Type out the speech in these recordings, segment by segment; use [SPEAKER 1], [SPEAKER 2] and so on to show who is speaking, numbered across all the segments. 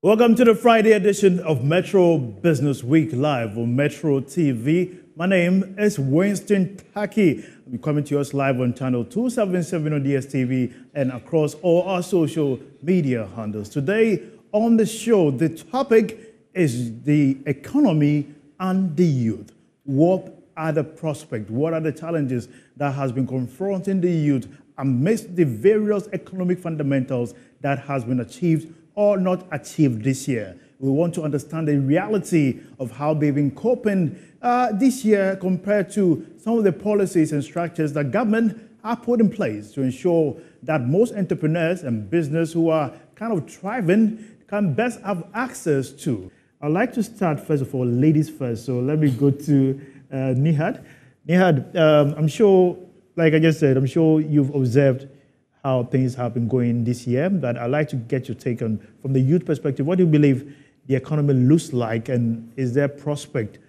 [SPEAKER 1] Welcome to the Friday edition of Metro Business Week live on Metro TV. My name is Winston Tackie. I'm coming to us live on channel 277 on DSTV and across all our social media handles. Today on the show, the topic is the economy and the youth. What are the prospects? What are the challenges that has been confronting the youth amidst the various economic fundamentals that has been achieved or not achieved this year? We want to understand the reality of how they've been coping this year compared to some of the policies and structures that government have put in place to ensure that most entrepreneurs and business who are kind of thriving can best have access to. I'd like to start, first of all, ladies first. So let me go to Nihad. Nihad, I'm sure, like I just said, I'm sure you've observed how things have been going this year, but I'd like to get your take on, from the youth perspective, what do you believe the economy looks like, and is there prospect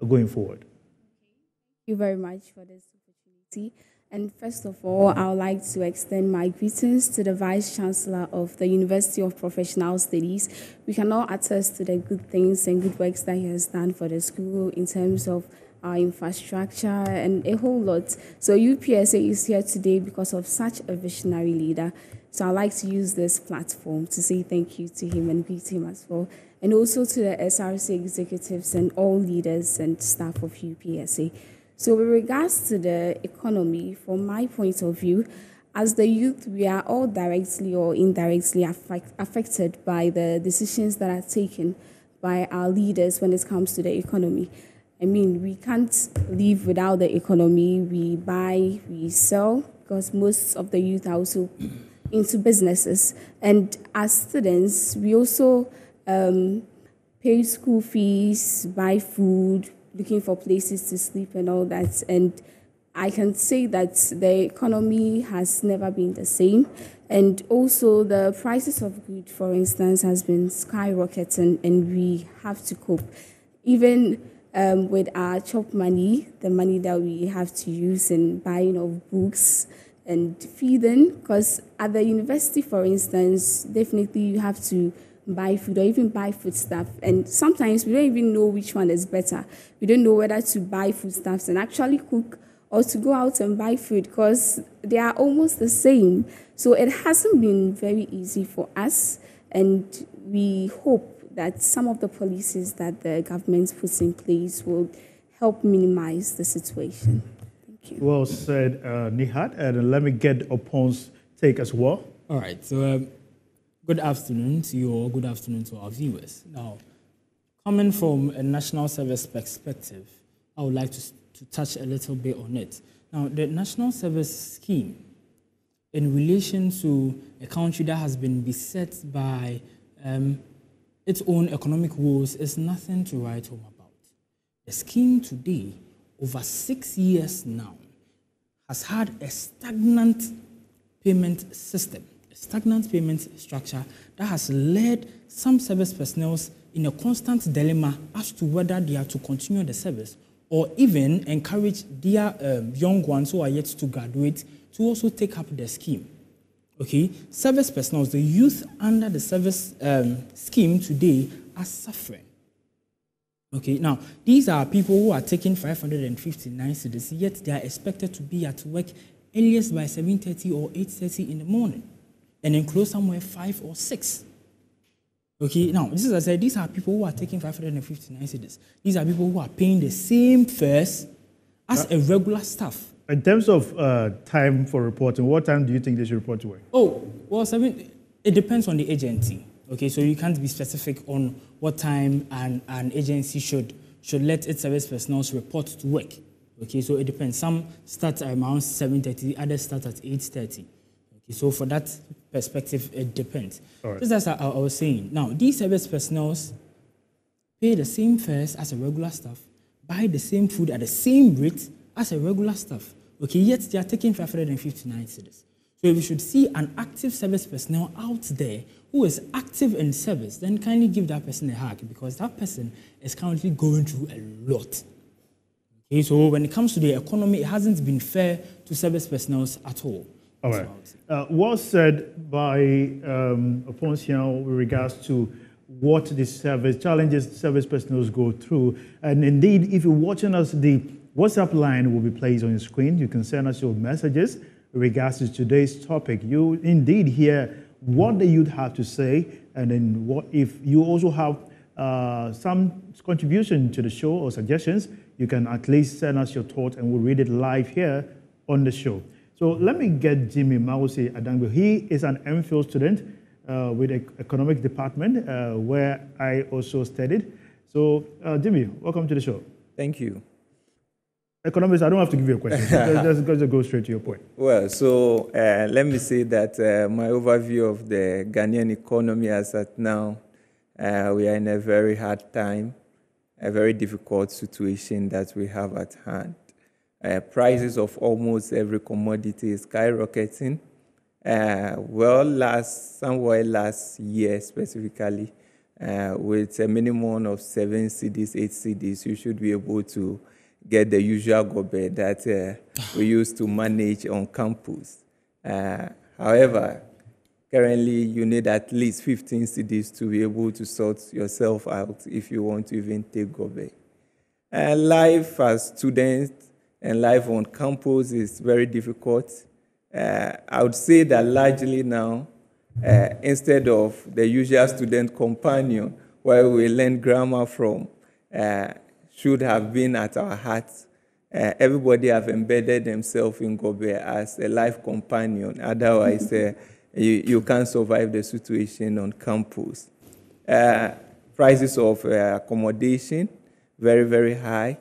[SPEAKER 1] going forward?
[SPEAKER 2] Thank you very much for this opportunity. And first of all, I would like to extend my greetings to the Vice Chancellor of the University of Professional Studies. We can all attest to the good things and good works that he has done for the school in terms of our infrastructure and a whole lot. So UPSA is here today because of such a visionary leader. So I'd like to use this platform to say thank you to him and greet him as well. And also to the SRC executives and all leaders and staff of UPSA. So with regards to the economy, from my point of view, as the youth, we are all directly or indirectly affected by the decisions that are taken by our leaders when it comes to the economy. I mean, we can't live without the economy. We buy, we sell, because most of the youth are also into businesses. And as students, we also pay school fees, buy food, looking for places to sleep and all that. And I can say that the economy has never been the same. And also the prices of goods, for instance, has been skyrocketing, and we have to cope. Even with our chop money, the money that we have to use in buying of books and feeding, because at the university, for instance, definitely you have to buy food or even buy foodstuff. And sometimes we don't even know which one is better. We don't know whether to buy foodstuffs and actually cook or to go out and buy food, because they are almost the same. So it hasn't been very easy for us, and we hope that some of the policies that the government puts in place will help minimize the situation. Thank you.
[SPEAKER 1] Well said, Nihad, and let me get Oppong's take as well.
[SPEAKER 3] All right, so good afternoon to you all, good afternoon to our viewers. Now, coming from a national service perspective, I would like to touch a little bit on it. Now, the national service scheme, in relation to a country that has been beset by its own economic woes, is nothing to write home about. The scheme today, over 6 years now, has had a stagnant payment system, a stagnant payment structure that has led some service personnel in a constant dilemma as to whether they are to continue the service or even encourage their young ones who are yet to graduate to also take up the scheme. Okay, service personnel, the youth under the service scheme today are suffering. Okay, now these are people who are taking 559 cedis, yet they are expected to be at work earliest by 7:30 or 8:30 in the morning, and then close somewhere 5 or 6. Okay, now this is, as I said, these are people who are taking 559 cedis. These are people who are paying the same fares as a regular staff.
[SPEAKER 1] In terms of time for reporting, what time do you think they should report to work?
[SPEAKER 3] Oh, well, it depends on the agency. Okay, so you can't be specific on what time an agency should let its service personnel report to work. Okay, so it depends. Some start around 7:30, others start at 8:30. Okay, so for that perspective, it depends. Right. Just as I was saying, now these service personnel pay the same fares as a regular staff, buy the same food at the same rate as a regular staff. Okay, yet they are taking 559 cedis. So if we should see an active service personnel out there who is active in service, then kindly give that person a hug, because that person is currently going through a lot. Okay, so when it comes to the economy, it hasn't been fair to service personnel at all.
[SPEAKER 1] All right. What said by Oppong Siaw with regards to what the challenges service personnel go through. And indeed, if you're watching us, the WhatsApp line will be placed on your screen. You can send us your messages in regards to today's topic. You indeed hear what the youth have to say, and then what if you also have some contribution to the show or suggestions, you can at least send us your thoughts and we'll read it live here on the show. So let me get Jimmy Mawuse Adanbe. He is an Mphil student with the economics department where I also studied. So Jimmy, welcome to the show.
[SPEAKER 4] Thank you.
[SPEAKER 1] Economics, I don't have to give you a question. just go straight to your point.
[SPEAKER 4] Well, so let me say that my overview of the Ghanaian economy as at now, we are in a very hard time, a very difficult situation that we have at hand. Prices of almost every commodity is skyrocketing. Somewhere last year specifically, with a minimum of 7 cedis, 8 cedis, you should be able to get the usual gobe that we used to manage on campus. However, currently you need at least 15 cedis to be able to sort yourself out if you want to even take gobe. Life as students and life on campus is very difficult. I would say that largely now, instead of the usual student companion where we learn grammar from, should have been at our hearts. Everybody have embedded themselves in Gobe as a life companion. Otherwise, you can't survive the situation on campus. Prices of accommodation, very, very high.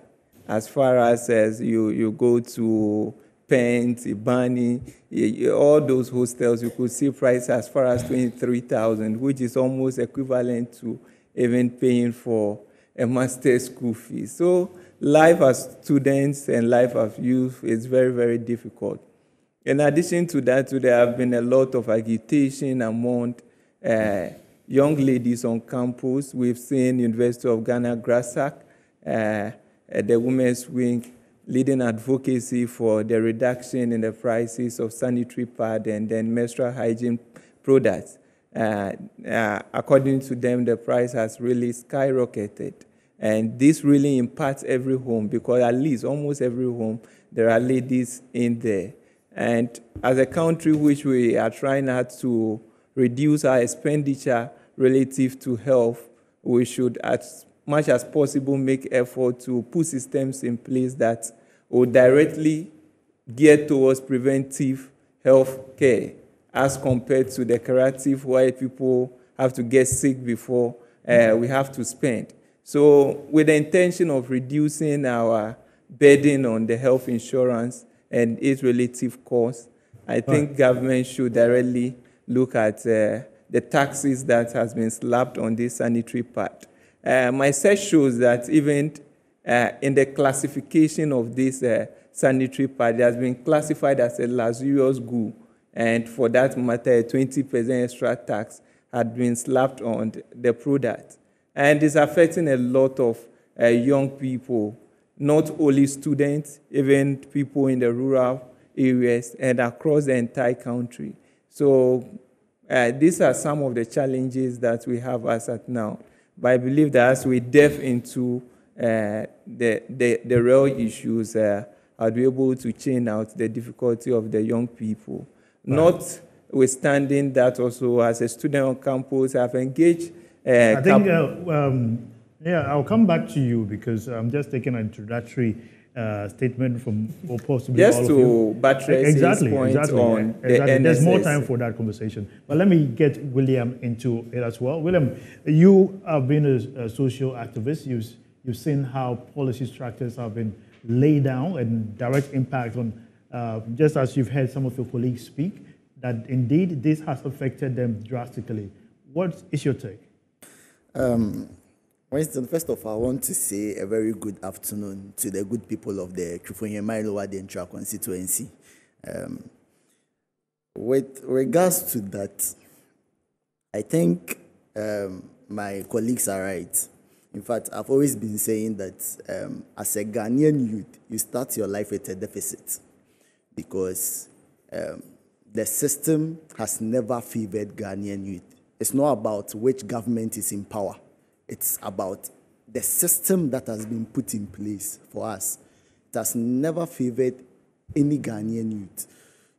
[SPEAKER 4] As far as you go to Pent, Ibani, all those hostels, you could see prices as far as 23,000, which is almost equivalent to even paying for a master's school fee. So life as students and life as youth is very, very difficult. In addition to that, there have been a lot of agitation among young ladies on campus. We've seen University of Ghana, GRASAC, the Women's Wing, leading advocacy for the reduction in the prices of sanitary pad and then menstrual hygiene products. According to them, the price has really skyrocketed. And this really impacts every home because at least almost every home, there are ladies in there. And as a country which we are trying hard to reduce our expenditure relative to health, we should as much as possible make effort to put systems in place that will directly gear towards preventive health care as compared to the curative where people have to get sick before we have to spend. So with the intention of reducing our burden on the health insurance and its relative costs, I think government should directly look at the taxes that has been slapped on this sanitary pad. My research shows that even in the classification of this sanitary pad, it has been classified as a luxurious good, and for that matter, a 20% extra tax had been slapped on the product. And it's affecting a lot of young people, not only students, even people in the rural areas and across the entire country. So these are some of the challenges that we have as at now. But I believe that as we delve into the real issues, I'll be able to chain out the difficulty of the young people. Right. Notwithstanding that also, as a student on campus, I've engaged I think, I'll come back to you because I'm just taking an introductory statement from or possibly just
[SPEAKER 1] all of
[SPEAKER 4] to
[SPEAKER 1] you.
[SPEAKER 4] buttress his point on the NSS.
[SPEAKER 1] There's more time for that conversation. But let me get William into it as well. William, you have been a social activist. You've seen how policy structures have been laid down and direct impact on, just as you've heard some of your colleagues speak, that indeed this has affected them drastically. What is your take?
[SPEAKER 5] Winston, first of all, I want to say a very good afternoon to the good people of the Krifunyemailowa constituency. With regards to that, I think my colleagues are right. In fact, I've always been saying that as a Ghanaian youth, you start your life with a deficit because the system has never favored Ghanaian youth. it's not about which government is in power. It's about the system that has been put in place for us. It has never favored any Ghanaian youth.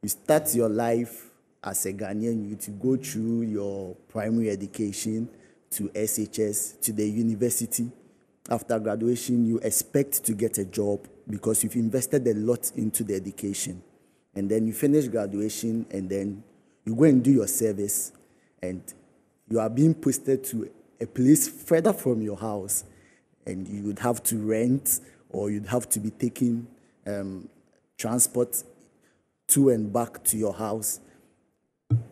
[SPEAKER 5] You start your life as a Ghanaian youth, you go through your primary education to SHS, to the university. After graduation, you expect to get a job because you've invested a lot into the education. And then you finish graduation, and then you go and do your service, and you are being posted to a place further from your house, and you would have to rent, or you'd have to be taking transport to and back to your house.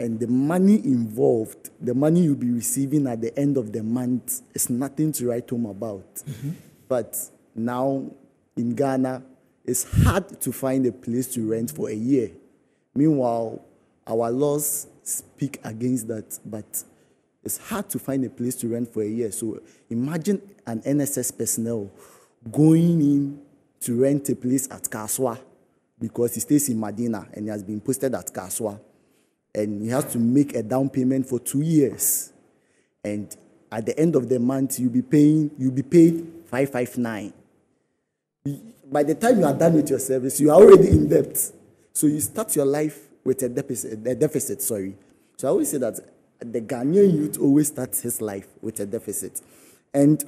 [SPEAKER 5] And the money involved, the money you'll be receiving at the end of the month, is nothing to write home about. Mm-hmm. But now in Ghana, it's hard to find a place to rent for a year. Meanwhile, our laws speak against that, but it's hard to find a place to rent for a year. So imagine an NSS personnel going in to rent a place at Kaswa because he stays in Medina and he has been posted at Kaswa. And he has to make a down payment for 2 years. And at the end of the month, you'll be paid 559. By the time you are done with your service, you are already in debt. So you start your life with a deficit. So I always say that the Ghanaian youth always starts his life with a deficit. And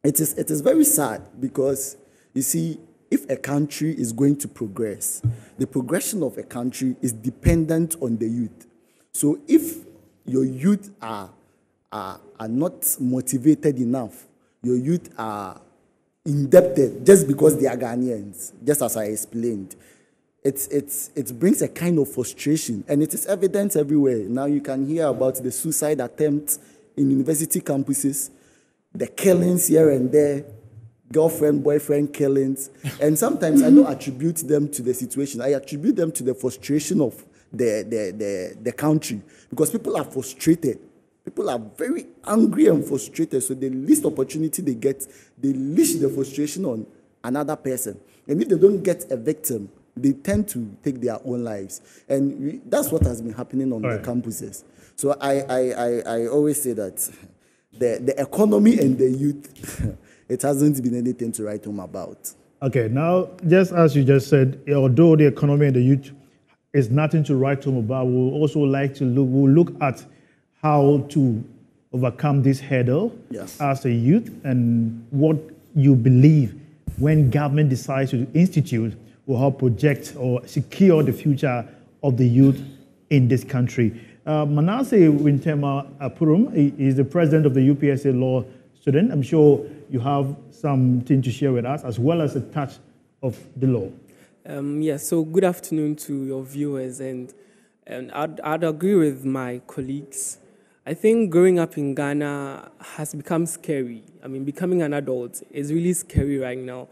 [SPEAKER 5] it is very sad because, you see, if a country is going to progress, the progression of a country is dependent on the youth. So if your youth are not motivated enough, your youth are indebted just because they are Ghanaians, just as I explained, it brings a kind of frustration, and it is evident everywhere. Now you can hear about the suicide attempts in university campuses, the killings here and there, girlfriend, boyfriend killings. And sometimes I don't attribute them to the situation. I attribute them to the frustration of the country, because people are frustrated. People are very angry and frustrated. So the least opportunity they get, they leash the frustration on another person. And if they don't get a victim, they tend to take their own lives. And that's what has been happening on the campuses. So I always say that the economy and the youth, it hasn't been anything to write home about.
[SPEAKER 1] Okay, now, just as you just said, although the economy and the youth is nothing to write home about, we'll also like to look at how to overcome this hurdle as a youth, and what you believe when government decides to institute or help project or secure the future of the youth in this country. Manasseh Wintemah Apurum is the president of the UPSA law student. I'm sure you have something to share with us, as well as a touch of the law.
[SPEAKER 6] Yes, so good afternoon to your viewers, and I'd agree with my colleagues. I think growing up in Ghana has become scary. I mean, becoming an adult is really scary right now.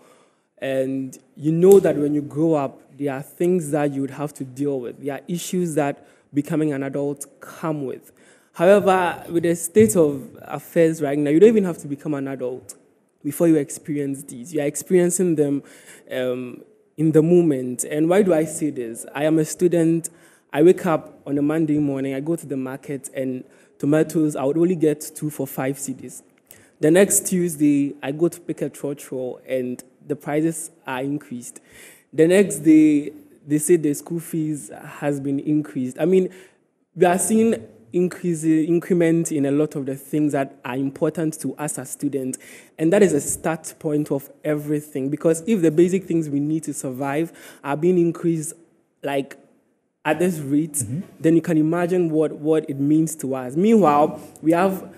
[SPEAKER 6] And you know that when you grow up, there are things that you would have to deal with. There are issues that becoming an adult come with. However, with the state of affairs right now, you don't even have to become an adult before you experience these. You are experiencing them in the moment. And why do I say this? I am a student. I wake up on a Monday morning, I go to the market, and tomatoes, I would only get 2 for 5 cedis. The next Tuesday, I go to pick a trotro, and the prices are increased. The next day, they say the school fees has been increased. I mean, we are seeing increment in a lot of the things that are important to us as students. And that is a start point of everything. Because if the basic things we need to survive are being increased like at this rate, then you can imagine what it means to us. Meanwhile, we have,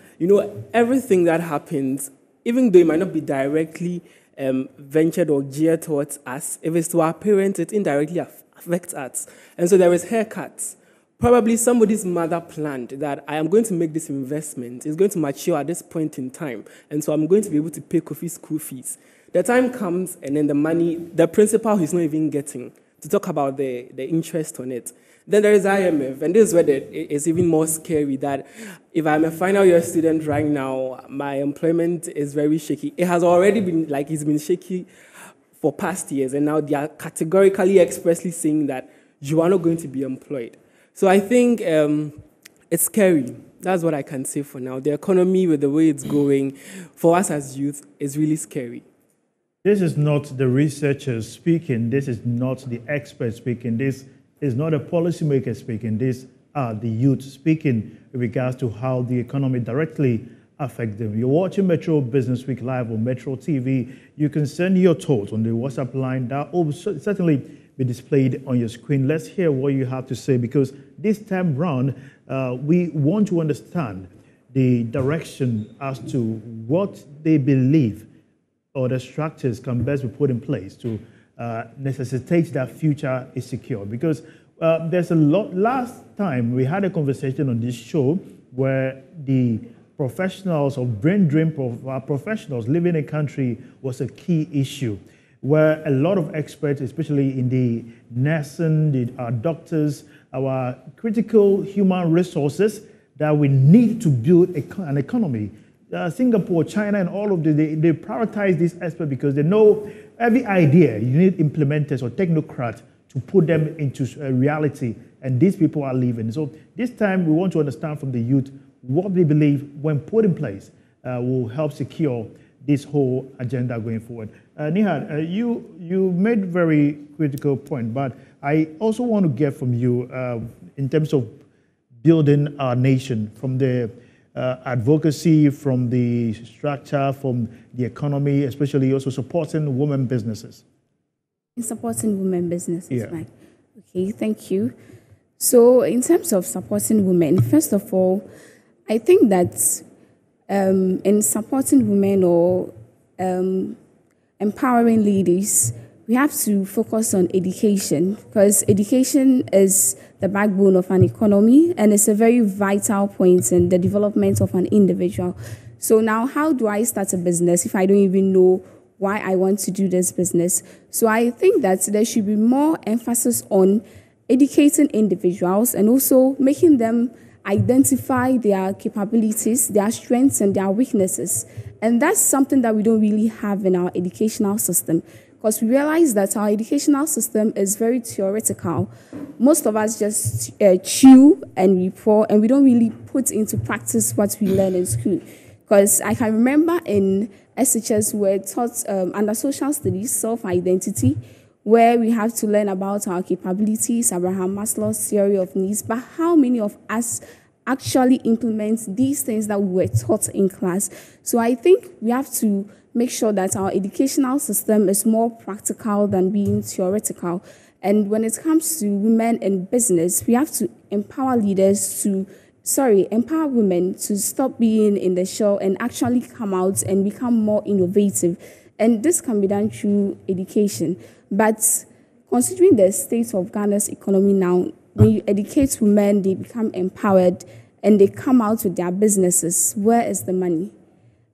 [SPEAKER 6] everything that happens, even though it might not be directly ventured or geared towards us, if it's to our parents, it indirectly affects us. And so there is haircuts. Probably somebody's mother planned that I am going to make this investment. It's going to mature at this point in time. And so I'm going to be able to pay Kofi's school fees. The time comes, and then the money, the principal he's not even getting, to talk about the interest on it. Then there is IMF, and this is where it's even more scary, that if I'm a final year student right now, my employment is very shaky. It has already been, it's been shaky for past years, and now they are categorically expressly saying that you are not going to be employed. So I think it's scary. That's what I can say for now. The economy, with the way it's going, for us as youth, is really scary.
[SPEAKER 1] This is not the researchers speaking. This is not the experts speaking. This is not a policymaker speaking. These are the youth speaking in regards to how the economy directly affects them. You're watching Metro Business Week live on Metro TV. You can send your thoughts on the WhatsApp line that will certainly be displayed on your screen. Let's hear what you have to say, because this time round, we want to understand the direction as to what they believe or the structures can best be put in place to necessitate that future is secure. Because there's a lot. Last time we had a conversation on this show where the professionals or brain drain professionals living in a country was a key issue, where a lot of experts, especially in the nursing, our doctors, our critical human resources that we need to build an economy. Singapore, China, and all of they prioritize this aspect because they know every idea, you need implementers or technocrats to put them into reality, and these people are leaving. So this time we want to understand from the youth what they believe, when put in place, will help secure this whole agenda going forward. Nihad, you made very critical point, but I also want to get from you in terms of building our nation, from the advocacy, from the structure, from the economy, especially also supporting women businesses.
[SPEAKER 2] In supporting women businesses,
[SPEAKER 1] yeah.
[SPEAKER 2] Right? Okay, thank you. So in terms of supporting women, first of all, I think that in supporting women or empowering ladies, we have to focus on education, because education is the backbone of an economy and it's a very vital point in the development of an individual. So now, how do I start a business if I don't even know why I want to do this business? So I think that there should be more emphasis on educating individuals and also making them identify their capabilities, their strengths, and their weaknesses. And that's something that we don't really have in our educational system, because we realize that our educational system is very theoretical. Most of us just chew and report, and we don't really put into practice what we learn in school. Because I can remember in SHS we're taught under social studies, self-identity, where we have to learn about our capabilities, Abraham Maslow's theory of needs, but how many of us actually implement these things that we were taught in class? So I think we have to make sure that our educational system is more practical than being theoretical. And when it comes to women in business, we have to empower leaders to, empower women to stop being in the shell and actually come out and become more innovative. And this can be done through education. But considering the state of Ghana's economy now, when you educate women, they become empowered and they come out with their businesses. Where is the money?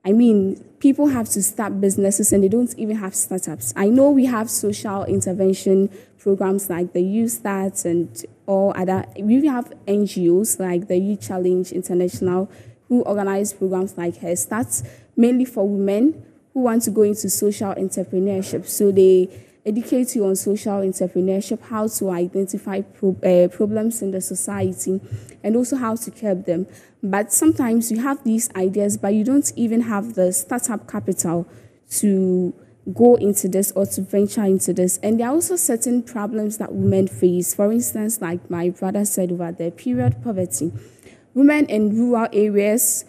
[SPEAKER 2] I mean, people have to start businesses and they don't even have startups. I know we have social intervention programs like the Youth Start and all other. We have NGOs like the Youth Challenge International who organize programs like Her Start, mainly for women who want to go into social entrepreneurship. So they educate you on social entrepreneurship, how to identify problems in the society, and also how to curb them. But sometimes you have these ideas, but you don't even have the startup capital to go into this or to venture into this. And there are also certain problems that women face. For instance, like my brother said over there, period poverty. Women in rural areas,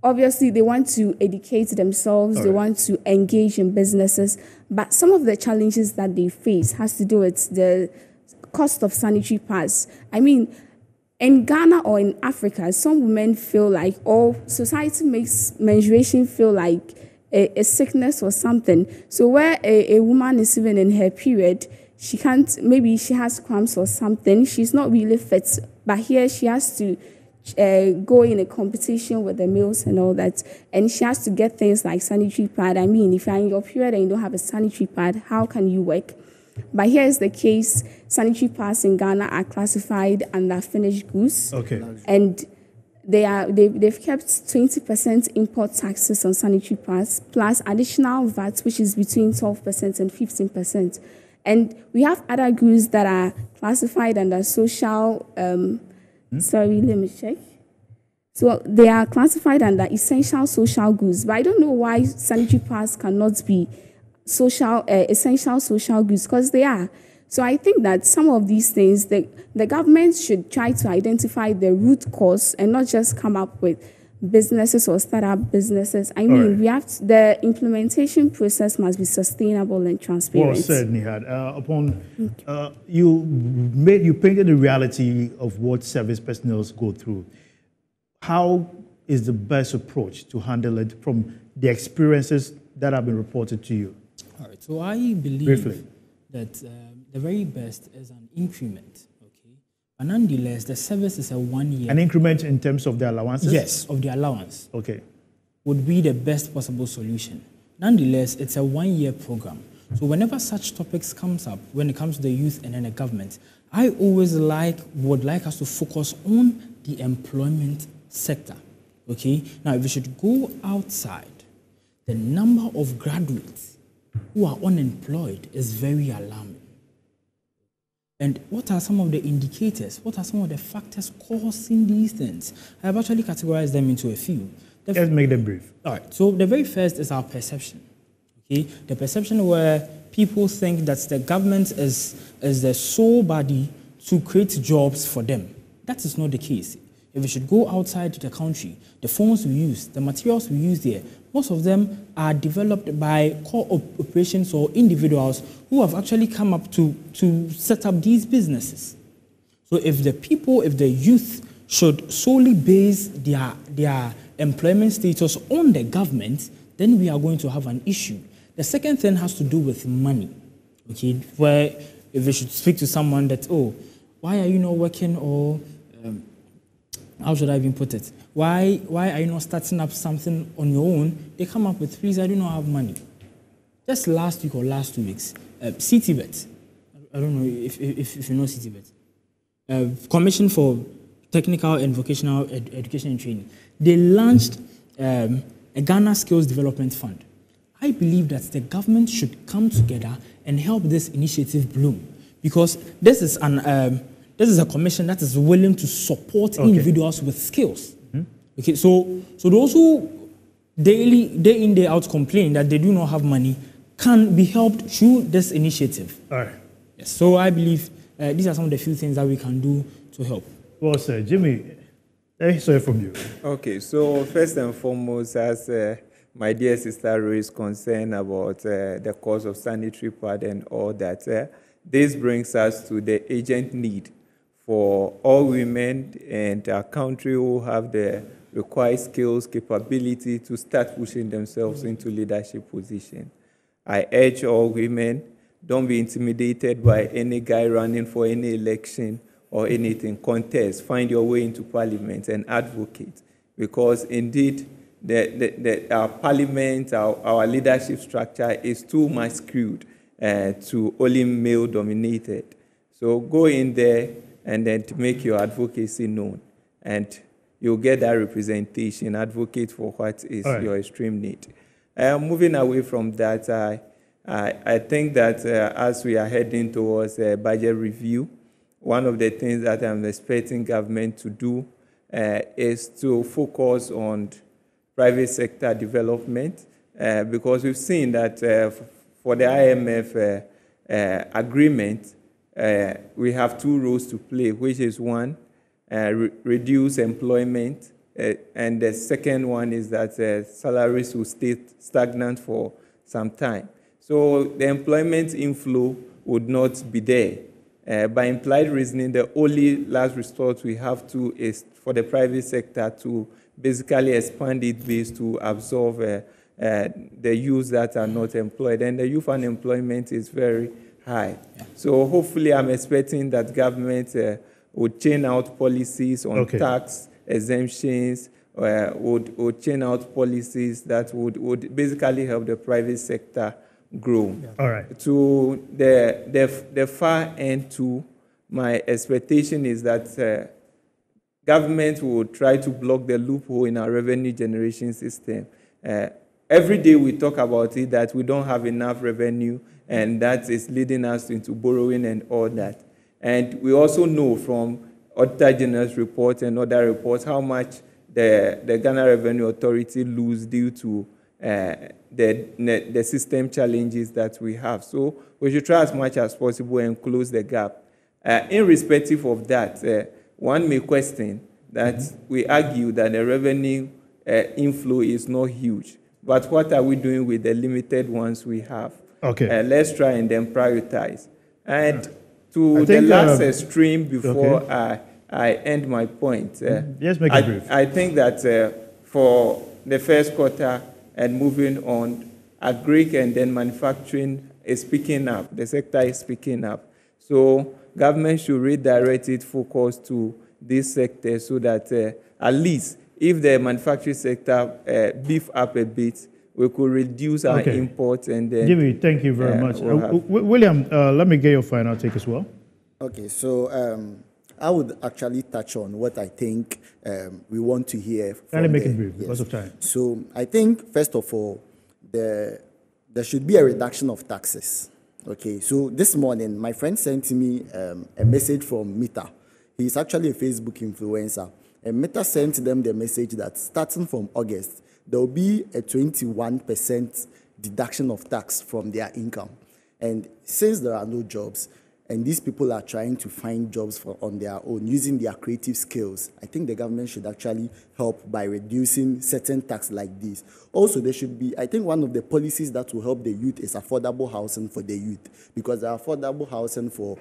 [SPEAKER 2] obviously, they want to educate themselves, they want to engage in businesses, but some of the challenges that they face has to do with the cost of sanitary pads. I mean, in Ghana or in Africa, some women feel like, or society makes menstruation feel like a sickness or something. So where a woman is even in her period, she can't, maybe she has cramps or something, she's not really fit, but here she has to go in a competition with the males and all that, and she has to get things like sanitary pad. I mean, if you're in your period and you don't have a sanitary pad, how can you work? But here's the case: sanitary pads in Ghana are classified under finished goods.
[SPEAKER 1] Okay.
[SPEAKER 2] And they've kept 20% import taxes on sanitary pads plus additional VAT, which is between 12% and 15%. And we have other goods that are classified under social. Sorry, let me check. So they are classified under essential social goods, but I don't know why sanitary pads cannot be essential social goods, because they are. So I think that some of these things, the government should try to identify the root cause and not just come up with businesses or startup businesses. I mean, the implementation process must be sustainable and transparent.
[SPEAKER 1] Well said, Nihad. You painted the reality of what service personnel go through. How is the best approach to handle it from the experiences that have been reported to you?
[SPEAKER 3] All right. So I believe that the very best is an increment. But nonetheless, the service is a 1 year.
[SPEAKER 1] An increment in terms of the allowances?
[SPEAKER 3] Yes, of the allowance.
[SPEAKER 1] Okay.
[SPEAKER 3] Would be the best possible solution. Nonetheless, it's a 1 year program. So whenever such topics comes up, when it comes to the youth and then the government, I always would like us to focus on the employment sector. Okay? Now, if we should go outside, the number of graduates who are unemployed is very alarming. And what are some of the indicators? What are some of the factors causing these things? I have actually categorized them into a few.
[SPEAKER 1] Let's make them brief.
[SPEAKER 3] All right. So the very first is our perception. Okay, the perception where people think that the government is the sole body to create jobs for them. That is not the case. If we should go outside the country, the phones we use, the materials we use there, most of them are developed by corporations or individuals who have actually come up to set up these businesses. So if the youth should solely base their employment status on the government, then we are going to have an issue. The second thing has to do with money. Okay, where if we should speak to someone that, oh, why are you not working, or how should I even put it? Why are you not starting up something on your own? They come up with, please, I do not have money. Just last week or last 2 weeks, CTVET, I don't know if you know CTVET, Commission for Technical and Vocational Education and Training. They launched a Ghana Skills Development Fund. I believe that the government should come together and help this initiative bloom, because this is a commission that is willing to support individuals with skills. Mm-hmm. Okay, so those who day in, day out complain that they do not have money can be helped through this initiative.
[SPEAKER 1] All right.
[SPEAKER 3] Yes, so I believe these are some of the few things that we can do to help.
[SPEAKER 1] Well, sir, Jimmy, let me hear from you.
[SPEAKER 4] Okay, so first and foremost, as my dear sister raised concern about the cost of sanitary pad and all that, this brings us to the urgent need for all women in our country who have the required skills, capability to start pushing themselves into leadership position. I urge all women, don't be intimidated by any guy running for any election or anything. Contest, find your way into parliament and advocate, because indeed our parliament, our leadership structure is too much skewed to only male-dominated. So go in there and then to make your advocacy known, and you'll get that representation. Advocate for what is your extreme need. Moving away from that, I think that as we are heading towards a budget review, one of the things that I'm expecting government to do is to focus on private sector development, because we've seen that for the IMF agreement, we have two roles to play, which is one, reduce employment, and the second one is that salaries will stay stagnant for some time. So the employment inflow would not be there. By implied reasoning, the only last resort we have to is for the private sector to basically expand its base to absorb the youth that are not employed. And the youth unemployment is very high. Yeah. So hopefully I'm expecting that government would chain out policies on tax exemptions, would chain out policies that would basically help the private sector grow.
[SPEAKER 1] Yeah. All right.
[SPEAKER 4] To the far end too, my expectation is that government will try to block the loophole in our revenue generation system. Every day we talk about it, that we don't have enough revenue, and that is leading us into borrowing and all that. And we also know from Auditor General's report and other reports how much the Ghana Revenue Authority lose due to the system challenges that we have. So we should try as much as possible and close the gap. Irrespective of that, one may question that we argue that the revenue inflow is not huge. But what are we doing with the limited ones we have?
[SPEAKER 1] Okay.
[SPEAKER 4] Let's try and then prioritize. And to the last extreme before I end my point,
[SPEAKER 1] yes, make it brief.
[SPEAKER 4] I think that for the first quarter and moving on, agric and then manufacturing is picking up. The sector is picking up. So government should redirect its focus to this sector so that at least if the manufacturing sector beef up a bit, we could reduce our imports and then...
[SPEAKER 1] Jimmy, thank you very much. William, let me get your final take as well.
[SPEAKER 5] Okay, so I would actually touch on what I think we want to hear.
[SPEAKER 1] Can I make it brief because of time?
[SPEAKER 5] So I think, first of all, there should be a reduction of taxes. Okay, so this morning, my friend sent me a message from Mita. He's actually a Facebook influencer. And Meta sent them the message that starting from August, there will be a 21% deduction of tax from their income. And since there are no jobs, and these people are trying to find jobs on their own, using their creative skills, I think the government should actually help by reducing certain tax like this. Also, there should be, I think one of the policies that will help the youth is affordable housing for the youth, because there are affordable housing for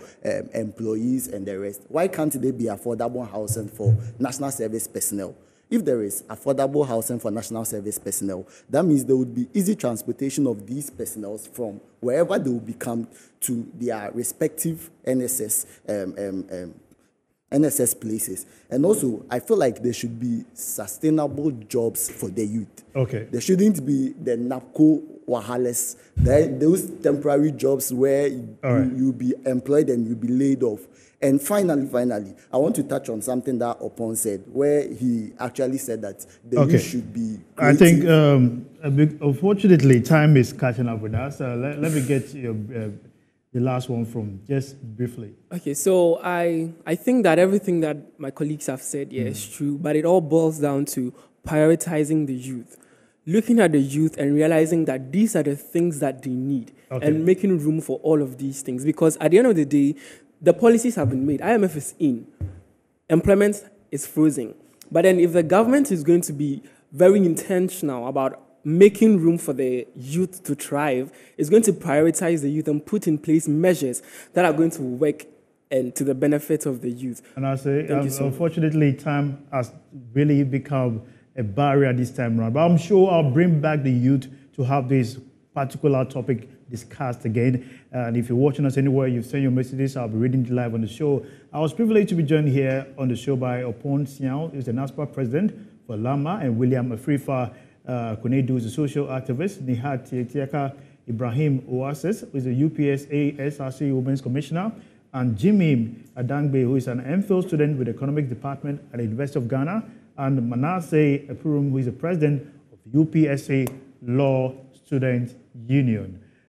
[SPEAKER 5] employees and the rest. Why can't there be affordable housing for national service personnel? If there is affordable housing for national service personnel, that means there would be easy transportation of these personnel from wherever they will become to their respective NSS places. And also, I feel like there should be sustainable jobs for the youth.
[SPEAKER 1] Okay.
[SPEAKER 5] There shouldn't be the NAPCO wahales, those temporary jobs where you'll be employed and you'll be laid off. And finally, I want to touch on something that Oppong said, where he actually said that the youth should be creative.
[SPEAKER 1] I think, unfortunately, time is catching up with us. Let me get the last one from just briefly.
[SPEAKER 6] Okay, so I think that everything that my colleagues have said is true, but it all boils down to prioritizing the youth. Looking at the youth and realizing that these are the things that they need and making room for all of these things. Because at the end of the day, the policies have been made. IMF is in. Employment is frozen. But then if the government is going to be very intentional about making room for the youth to thrive, it's going to prioritize the youth and put in place measures that are going to work and to the benefit of the youth.
[SPEAKER 1] And I say, unfortunately, time has really become a barrier this time around. But I'm sure I'll bring back the youth to have this particular topic discussed again. And if you're watching us anywhere, you've sent your messages, I'll be reading it live on the show. I was privileged to be joined here on the show by Oppong Siaw, who's the NASPA president for LANMMA, and William Afrifa-Konadu, who's a social activist, Nihad Titiaka, Ibrahim Oases, who's the UPSA SRC Women's Commissioner, and Jimmy Adanbe, who is an Mphil student with the Economics Department at the University of Ghana, and Manasseh Apurum, who is the president of the UPSA Law Student Union.